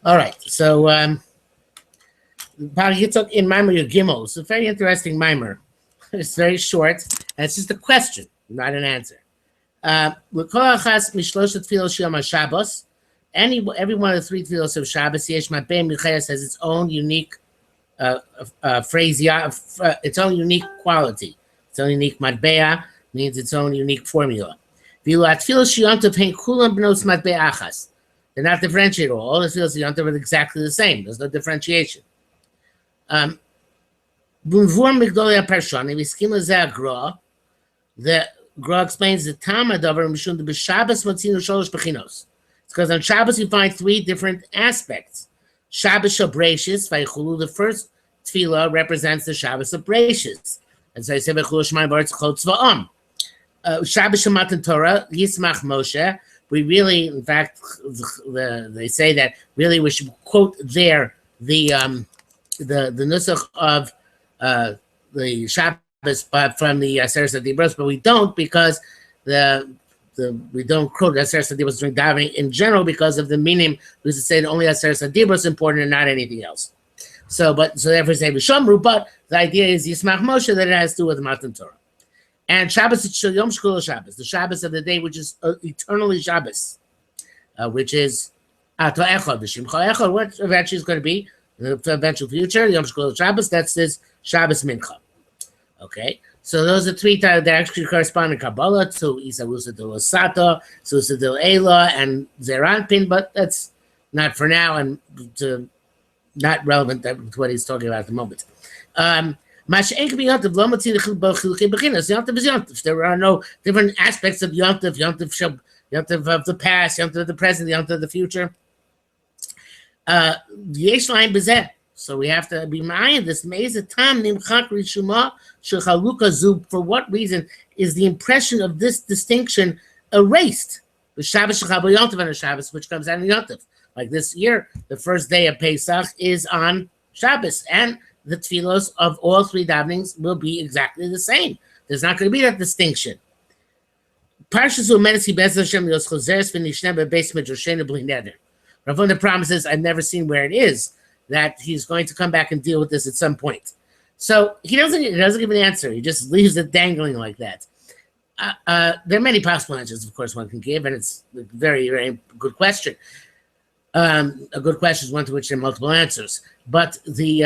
All right, so Yitzchok in Mimer Gimel. It's a very interesting Mimer. It's very short, and it's just a question, not an answer. Every one of the three tefillos of Shabbos, Yesh Matbeim Yuchayas, has its own unique phrase, its own unique quality. Its own unique matbea means its own unique formula. They're not differentiated. All the tefillos of Yom are exactly the same. There's no differentiation. The Gra explains the Tama Davar Mishun the B'Shabbos Matzinu Sholosh Bechinos. It's because on Shabbos you find three different aspects. Shabbos Shabrachis Vaychulu. The first tefillah represents the Shabbos of Brachis, and so I say Vaychulu Shemaim Baritz Chol Tzva'am. Shabbos Shematan Torah Yismach Moshe. We really, in fact, they say that really we should quote there the nusach of the Shabbos. But from the Aseret Dibros, but we don't because we don't quote Aseret Dibros during davening in general because of the minim. We used to say that only Aseret Dibros is important and not anything else. So therefore say V'Shamru. But the idea is Yismach Moshe that it has to do with Matan Torah. And Shabbos Yom Shkul Shabbos, the Shabbos of the day which is eternally Shabbos, which is Ato Echad V'Shimcha Echad. What eventually is going to be the eventual future Yom Shkul Shabbos. That's this Shabbos Mincha. Okay, so those are three times that actually correspond in Kabbalah to Isavusadil Sato, Susadil Ela, and Zeranpin, but that's not for now and not relevant to what he's talking about at the moment. There are no different aspects of Yontif, Yontif of the past, Yontif of the present, Yontif of the future. Yesh line bezeh. So we have to be minded this. For what reason is the impression of this distinction erased? The Shabbos Yontif and the Shabbos, which comes out of Yontif. Like this year, the first day of Pesach is on Shabbos, and the tefillos of all three davenings will be exactly the same. There's not going to be that distinction. Ravuna promises, I've never seen where it is, that he's going to come back and deal with this at some point. So he doesn't give an answer. He just leaves it dangling like that. There are many possible answers, of course, one can give, and it's a very, very good question. A good question is one to which there are multiple answers. But the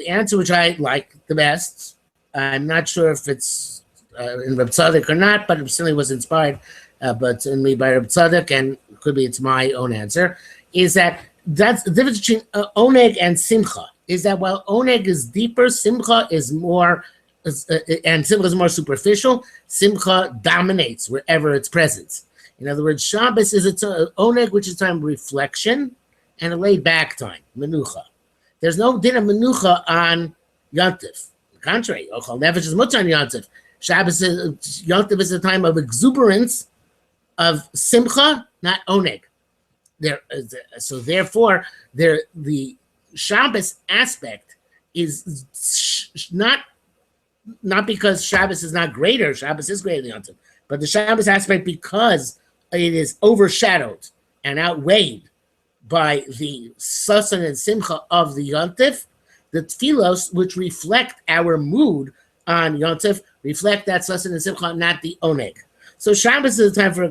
answer which I like the best, I'm not sure if it's in Reb Tzadok or not, but it certainly was inspired but in me by Reb Tzadok, and it could be it's my own answer, is that's the difference between oneg and simcha, is that while oneg is deeper, simcha is more, and simcha is more superficial, simcha dominates wherever it's present. In other words, Shabbos is its oneg, which is time of reflection, and a laid back time, menucha. There's no din of menucha on Yontif. On the contrary, Ochal Nefesh is much on Yontif. Shabbos Yontif is a time of exuberance, of simcha, not oneg. So therefore, the Shabbos aspect is not because Shabbos is not greater. Shabbos is greater than Yom Tov, but the Shabbos aspect, because it is overshadowed and outweighed by the sasan and simcha of the Yom Tov, the tefillos which reflect our mood on Yom Tov reflect that sasan and simcha, not the oneg. So Shabbos is a time for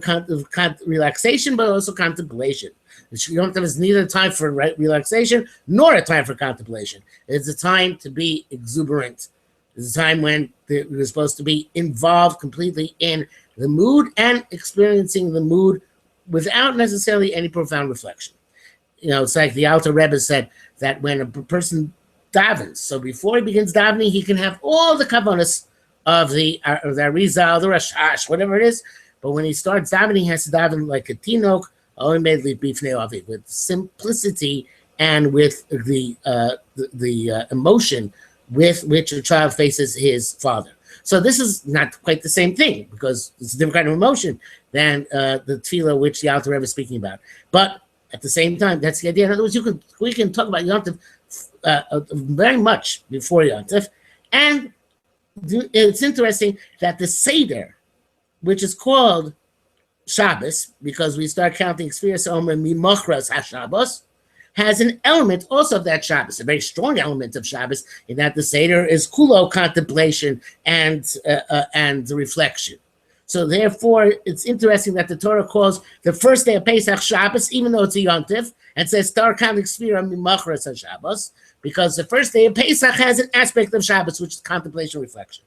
relaxation, but also contemplation. Yom Tov is neither a time for relaxation nor a time for contemplation. It's a time to be exuberant. It's a time when you're supposed to be involved completely in the mood and experiencing the mood without necessarily any profound reflection. You know, it's like the Alter Rebbe said that when a person davens, so before he begins davening, he can have all the kavanas of the Arizal, the Rashash, whatever it is. But when he starts davening, he has to daven like a tinok, with simplicity and with the emotion with which a child faces his father. So this is not quite the same thing, because it's a different kind of emotion than the tefillah which the Alter Rebbe is speaking about. But at the same time, that's the idea. In other words, we can talk about Yom Tov very much before Yom Tov, and it's interesting that the Seder, which is called Shabbos, because we start counting Sfiras Omer Mimochras HaShabbos, has an element also of that Shabbos, a very strong element of Shabbos, in that the Seder is kulo contemplation and reflection. So therefore, it's interesting that the Torah calls the first day of Pesach Shabbos, even though it's a Yontif, and says Star Kandik Sfira Mimachras Shabbos, because the first day of Pesach has an aspect of Shabbos, which is contemplation reflection.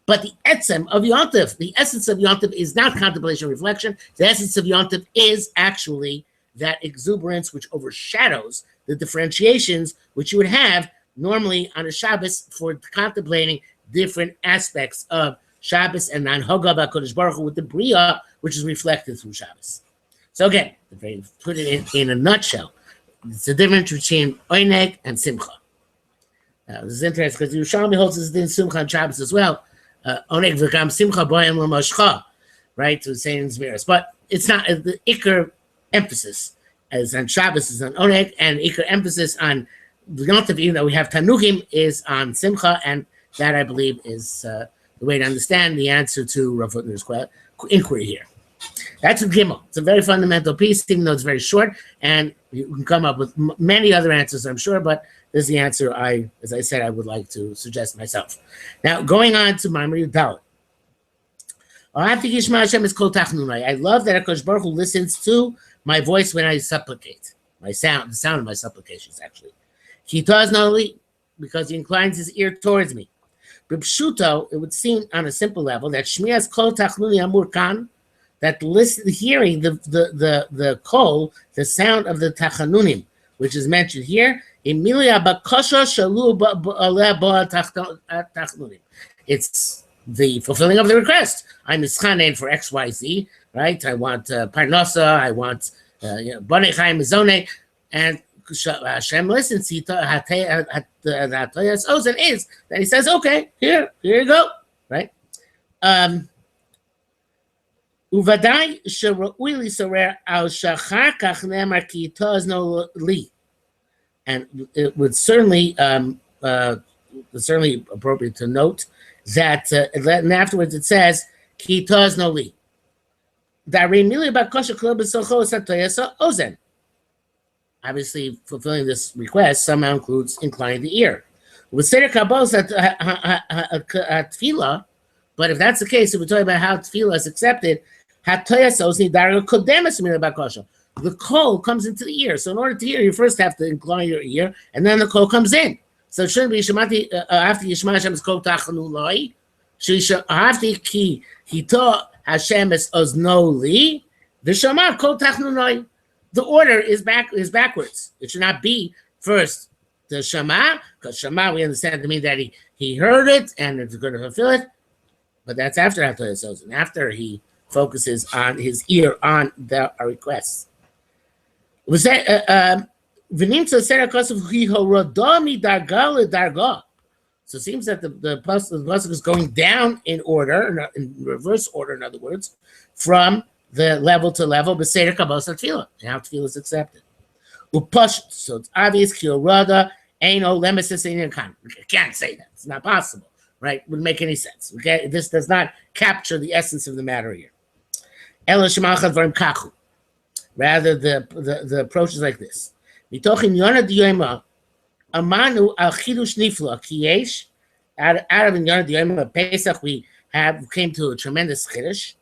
But the etzem of Yontif, the essence of Yontif is not contemplation reflection. The essence of Yontif is actually that exuberance which overshadows the differentiations which you would have normally on a Shabbos for contemplating different aspects of Shabbos and Nanhoga Kodesh Baruch Hu with the Bria, which is reflected through Shabbos. So again, to put it in a nutshell, it's the difference between Oineg and Simcha. Now, this is interesting because the Yerushalmi holds this in Simcha and Shabbos as well. Oneg v'gam Simcha bo'en l'moshcha, right? To say in Zmiris. But it's not the Iker emphasis as on Shabbos is on Oneg, and Iker emphasis on the Yontif, even though we have Tanukim, is on Simcha, and that I believe is the way to understand the answer to Rav Hutner's inquiry here. That's a Gimel. It's a very fundamental piece, even though it's very short, and you can come up with many other answers, I'm sure, but this is the answer as I said, I would like to suggest myself. Now, going on to Ma'amar Dalet. I love that HaKadosh Baruch Hu listens to my voice when I supplicate. The sound of my supplications, actually. He does not only because he inclines his ear towards me. B'pshuto, it would seem on a simple level that Shmias Kol Tachnuni Amur Kan, that hearing the kol, the sound of the tachanunim, which is mentioned here, it's the fulfilling of the request. I'm mischanen for XYZ, right? I want parnasa, I want bonei chaim mizone, and Hashem listens. The ozen is that he says, okay, here you go, right? Uvadai she'ra'ui lisorer al shachar kach ne'emar ki tozno li, and it would certainly appropriate to note that and afterwards it says ki tozno li. Obviously, fulfilling this request somehow includes inclining the ear. With Seder Kabbalah tefillah, but if that's the case, if we're talking about how tefillah is accepted, the kol comes into the ear. So in order to hear, you first have to incline your ear, and then the kol comes in. So it shouldn't be after Yishma Hashem's kol tachanu loi. After ki hito Hashem is ozno li, the shema kol tachanu loi. The order is backwards. It should not be first the shema, because shema we understand to mean that he heard it and it's going to fulfill it. But that's after Hatoyas, after he focuses on his ear on the requests. So it seems that the pasuk is going down in order, in reverse order, in other words, from the level to level, but Seder Kabbalah Tefillah, and how Tefillah is accepted. So it's obvious, Kilrada, Aino, Lemesis, you can't say that. It's not possible, right? Wouldn't make any sense. Okay, this does not capture the essence of the matter here. Rather, the approach is like this. Amanu al chidush nifla kiyesh. Out of the Yonah D'Yoma Pesach, we came to a tremendous chidush.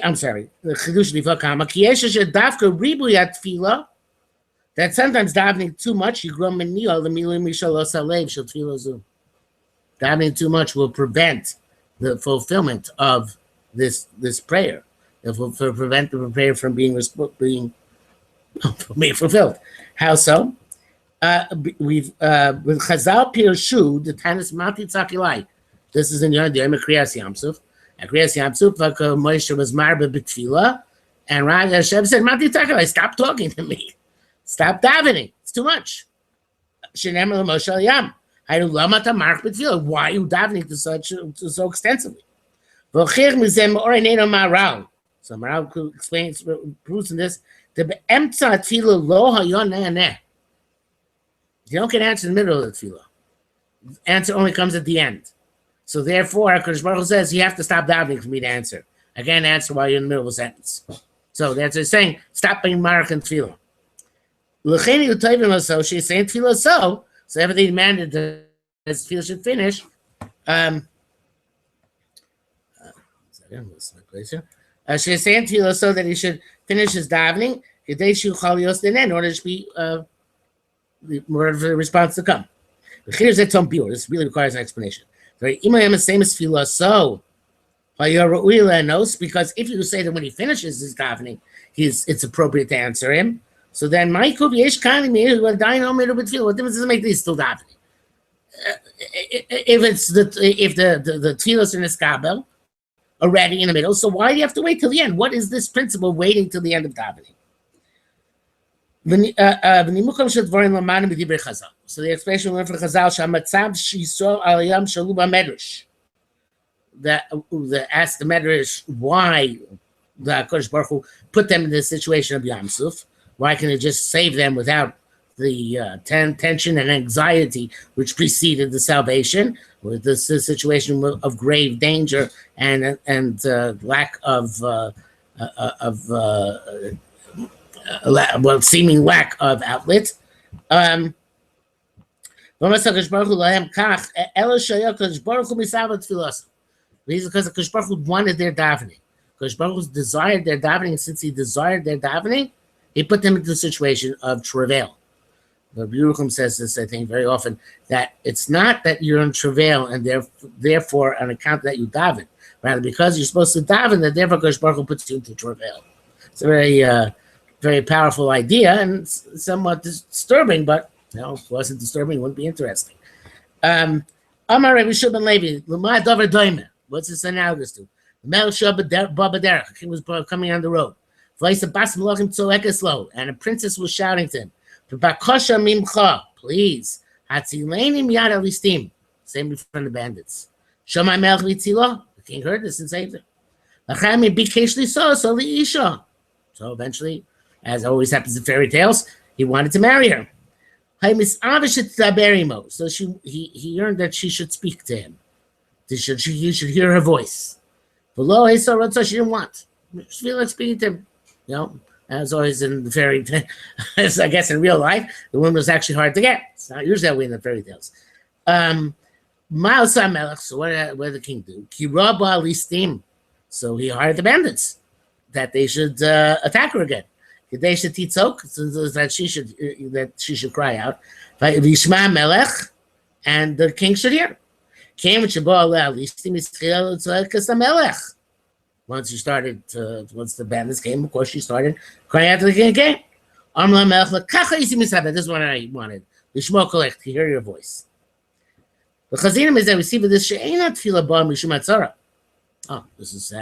I'm sorry, the chidush nifla kama kiyesh shedavka ribuyat tefila. That sometimes davening too much, you grow meniyah l'milim mishalos alev shel tefila zu. Davening too much will prevent the fulfillment of this prayer. It will prevent the prayer from being fulfilled. How so? With Chazal Pirshu, the Tanis Mati Tzakilai. This is in Yonah D'Yoma Kriyas Yamsuf. At Kriyas Yamsuf, Moshe was marba b'tefila, and Rav Hashem said, Mati Tzakilai, stop talking to me. Stop davening. It's too much. Shenemar l'Moshe al Yam. Why are you davening so extensively? So Maral explains, proves in this, you don't get answer in the middle of the tefillah. Answer only comes at the end. So therefore, HaKadosh Baruch Hu says, you have to stop davening for me to answer. I can't answer while you're in the middle of a sentence. So that's what saying, stop being marach in tefillah. L'chein hu tovim so she's saying tefillah so everything demanded that his tefillah should finish. She's saying tefillah so that he should finish his davening in order to be in order for the response to come. This really requires an explanation. So because if you say that when he finishes his davening, it's appropriate to answer him. So then, what difference does it make that he's still davening? If the tefillah in the skabel already in the middle, so why do you have to wait till the end? What is this principle of waiting till the end of davening? So the explanation we learned from Chazal that asked the Medrash why the Kodesh Baruch Hu put them in this situation of Yam Suf. Why can it just save them without the tension and anxiety which preceded the salvation, with this situation of grave danger and lack of seeming lack of outlet. Because the Kodesh Baruch Hu wanted their davening. Kodesh Baruch Hu desired their davening, and since he desired their davening, he put them into the situation of travail. The Yerucham says this, I think, very often, that it's not that you're in travail and therefore on account that you daven. Rather, because you're supposed to daven, that therefore Kodesh Baruch Hu puts you into travail. It's a very, very powerful idea and somewhat disturbing, but if it wasn't disturbing, it wouldn't be interesting. Amar Rabbi Shimon Levi, L'ma Dover Doime. What's this analogous to? The Melech Baba Derech, the king was coming on the road. And a princess was shouting to him, please, same before the bandits. The king heard this and saved it. So eventually, as always happens in fairy tales, he wanted to marry her. So he yearned that she should speak to him. He should hear her voice. Below, she didn't want. She felt like speaking to him. As always in the fairy tale, as I guess in real life, the woman was actually hard to get. It's not usually that way in the fairy tales. So what did the king do? So he hired the bandits that they should attack her again. They should titzok, that she should cry out. And the king should hear. Once once the bandits came, of course, she started crying out to the king again. This is what I wanted. To hear your voice. The chazinim is that we see with this this is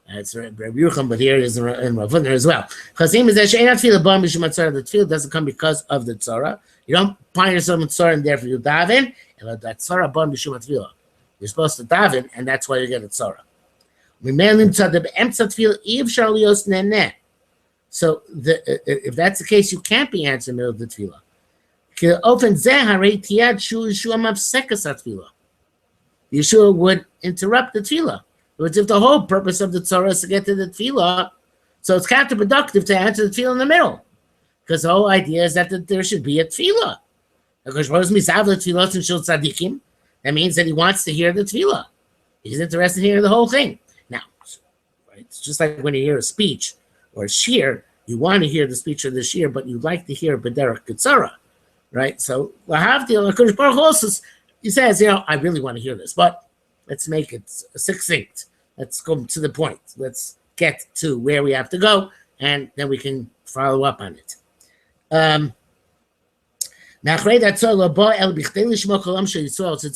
it's Rabbi Yerucham, but here it is in Rav Hutner as well. Chazinim is that the tefillah doesn't come because of the tzara. You don't find yourself in tzara and therefore you daven. You're supposed to daven, and that's why you get a tzara. So if that's the case, you can't be answered in the middle of the tefillah. Yeshua would interrupt the tefillah. But if the whole purpose of the Torah is to get to the tefillah, so it's counterproductive to answer the tefillah in the middle. Because the whole idea is that there should be a tefillah. That means that he wants to hear the tefillah. He's interested in hearing the whole thing. Now, right, it's just like when you hear a speech or a shir, you want to hear the speech or the shir, but you like to hear B'derech Ketzara, right? So, Kodesh Baruch Hu also, he says, I really want to hear this, but let's make it succinct. Let's go to the point. Let's get to where we have to go, and then we can follow up on it. Since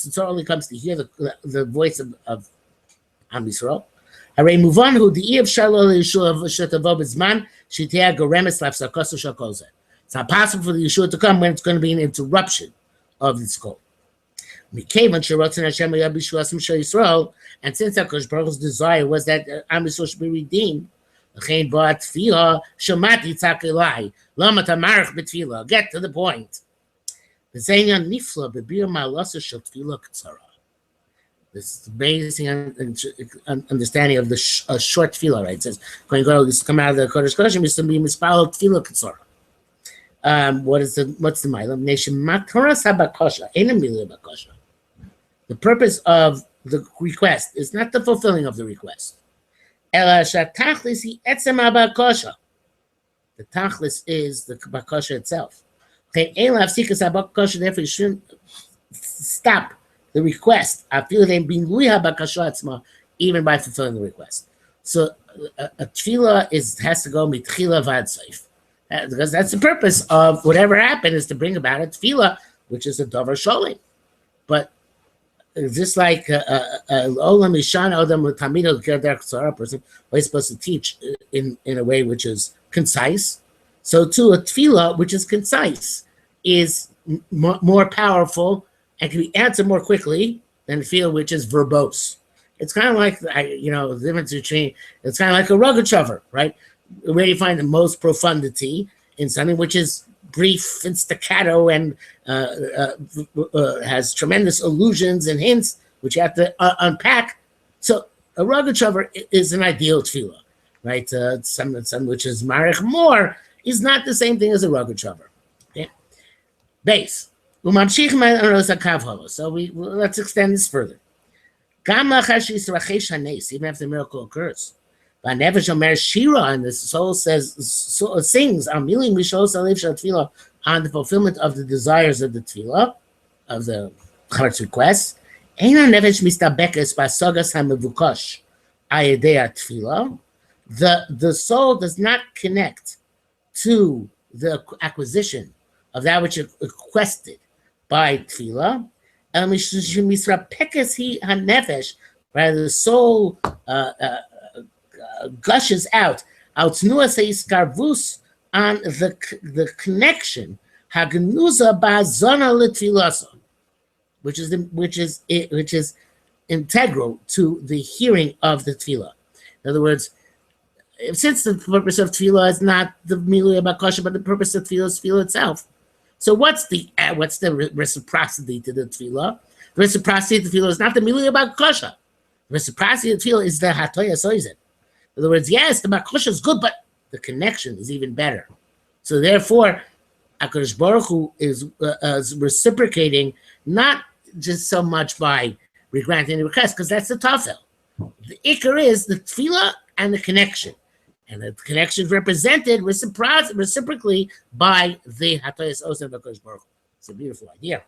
the Torah only comes to hear the voice of Am Yisrael, it's not possible for the Yeshua to come when it's going to be an interruption of this call. And since HaKadosh Baruch Hu's desire was that Am Yisrael should be redeemed, get to the point. This amazing understanding of the short tefillah, right? It says, "When you go to come out of the Kodesh Kodashim, you should be mispalel tefillah katzara." What's the milam? The purpose of the request is not the fulfilling of the request. The tachlis is the bakasha itself. Therefore, you shouldn't stop the request. Even by fulfilling the request. So a tefillah has to go mitchila vad seif, because that's the purpose of whatever happened, is to bring about a tefillah, which is a davar sholim. But just like olam ishan odam l'tamido gerder ksara, person is supposed to teach in a way which is concise, so too a tefillah which is concise is more powerful and can be answered more quickly than a tefillah which is verbose. It's kind of like, the difference between, it's kind of like a rugged shover, right? Where you find the most profundity in something which is brief and staccato and has tremendous allusions and hints, which you have to unpack. So a rugged shover is an ideal tefillah, right? Some which is marich more is not the same thing as a rugged shover. Okay? Base. So let's extend this further. Even after the miracle occurs. And the soul sings on the fulfillment of the desires of the tefillah, of the heart's request. The soul does not connect to the acquisition of that which it requested by tefillah. Rather, the soul gushes out on the connection, which is integral to the hearing of the tefillah. In other words, since the purpose of tefillah is not the milui bakasha, but the purpose of tefillah is tefillah itself. So what's the reciprocity to the tefillah? The reciprocity to the tefillah is not the milui bakasha. The reciprocity of the tefillah is the hatoya soizen. In other words, yes, the bakasha is good, but the connection is even better. So therefore, HaKadosh Baruch Hu is reciprocating not just so much by granting the request, because that's the tafel. The ikar is the tefillah and the connection. And the connection is represented reciprocally by the Hatoyas Osen HaKadosh Baruch Hu. It's a beautiful idea.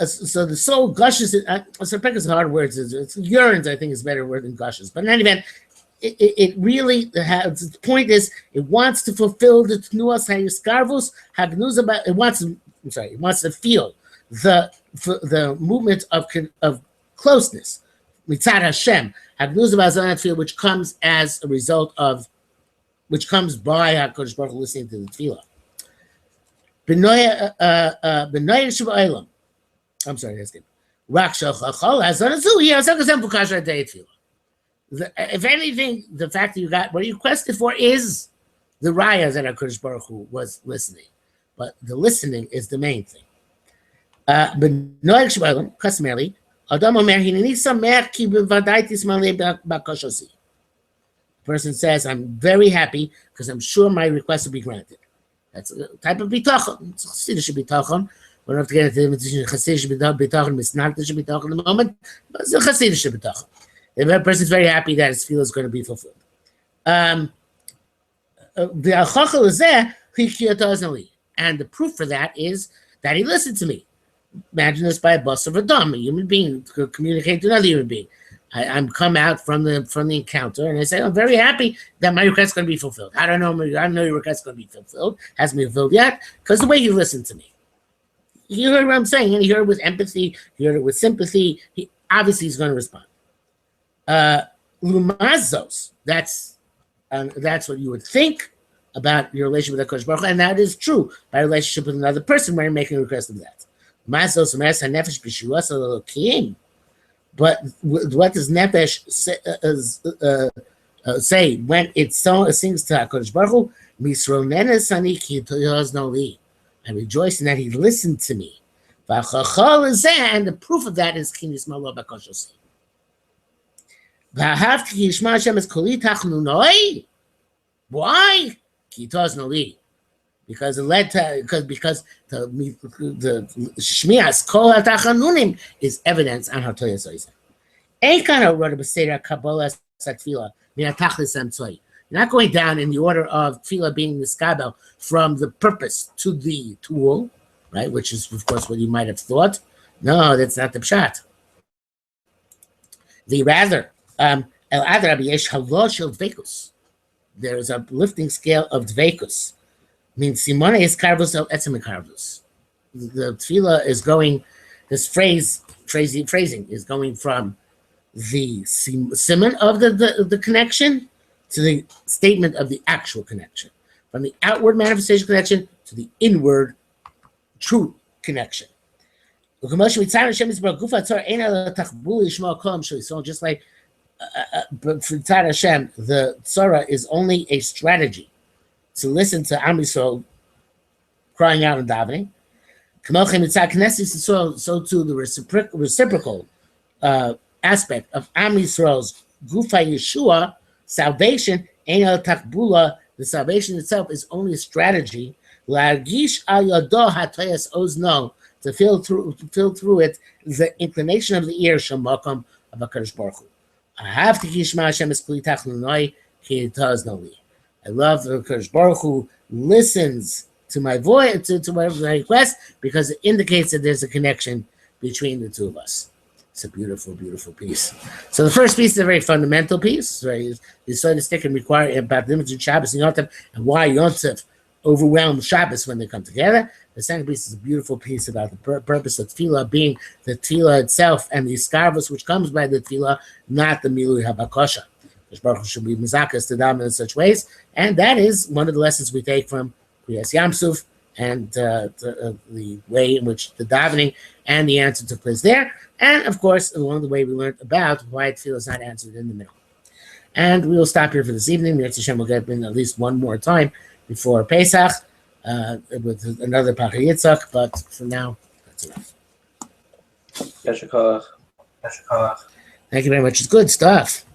So the soul gushes. So is hard words. It's yearns, I think, is a better word than gushes. But in any event, it really has, the point is, it wants to fulfill the Tnuas HaYiskarvus Hagnuza. It wants to feel the movement of closeness. Mitzad Hashem, which comes as a result of, which comes by HaKadosh Baruch Hu listening to the tefillah. I'm sorry, that's good. If anything, the fact that you got what you requested for is the raya that HaKadosh Baruch Hu was listening. But the listening is the main thing. Customarily, the person says, I'm very happy because I'm sure my request will be granted. That's a type of bitachon. It's Chassidish bitachon. We don't have to get into the Chassidish bitachon and Misnagdish bitachon in the moment, but it's a Chassidish bitachon. The person is very happy that his tefillah is going to be fulfilled. And the proof for that is that he listened to me. Imagine this by a bus of a dumb, a human being to communicate to another human being. I'm come out from the encounter and I say, I'm very happy that my request is going to be fulfilled. I don't know your request is going to be fulfilled. Hasn't been fulfilled yet because the way you listened to me. You heard what I'm saying, and you heard it with empathy, you heard it with sympathy. Obviously he's going to respond. Lumazos, that's what you would think about your relationship with HaKadosh Baruch Hu, and that is true by relationship with another person when you're making a request of that. But what does Nefesh say when it sings to HaKadosh Baruch Hu? I rejoice in that he listened to me. And the proof of that is Kinis Malo Bakoshosi. Why? Kitos no li. Because it led to because the Shmias Kol HaTachanunim is evidence on how Toya Soisa. Eikana wrote a Beseder Kabbalah Satfila Minatachlis Amtzoi. You're not going down in the order of Tefillah being the skabel from the purpose to the tool, right? Which is, of course, what you might have thought. No, that's not the pshat. The rather, El Adra Yesh Halosh El Dvekus. There is a lifting scale of Dvekus. Means Simone is karvus of etzem karvus. The tefillah is going. This phrasing is going from the simon of the connection to the statement of the actual connection, from the outward manifestation connection to the inward true connection. So just like for Tzad Hashem, the Tzara is only a strategy to listen to Am Yisrael crying out and davening. So too the reciprocal aspect of Am Yisrael's Gufa Yeshua, salvation, Ein al Takbula, the salvation itself is only a strategy. La'argish al yado hatayas ozno, to feel through it the inclination of the ear shamakom of HaKadosh Baruch Hu. I have to kishma Hashem es kli tachlunoi ki taz no li. I love the HaKadosh Baruch Hu listens to my voice, to whatever my request, because it indicates that there's a connection between the two of us. It's a beautiful, beautiful piece. So the first piece is a very fundamental piece, right? You saw the stick and require about the image of Shabbos and Yontif and why Yontif overwhelm Shabbos when they come together. The second piece is a beautiful piece about the purpose of tefillah being the tefillah itself and the skarvus which comes by the tefillah, not the milui habakosha. Baruch should be mizakas to daven in such ways, and that is one of the lessons we take from Kriyas Yamsuf and the way in which the davening and the answer took place there, and of course along the way we learned about why tefillah is not answered in the middle. And we will stop here for this evening. Yitzchok Hashem will get in at least one more time before Pesach with another Pachad Yitzchok, but for now that's enough. Thank you very much. It's good stuff.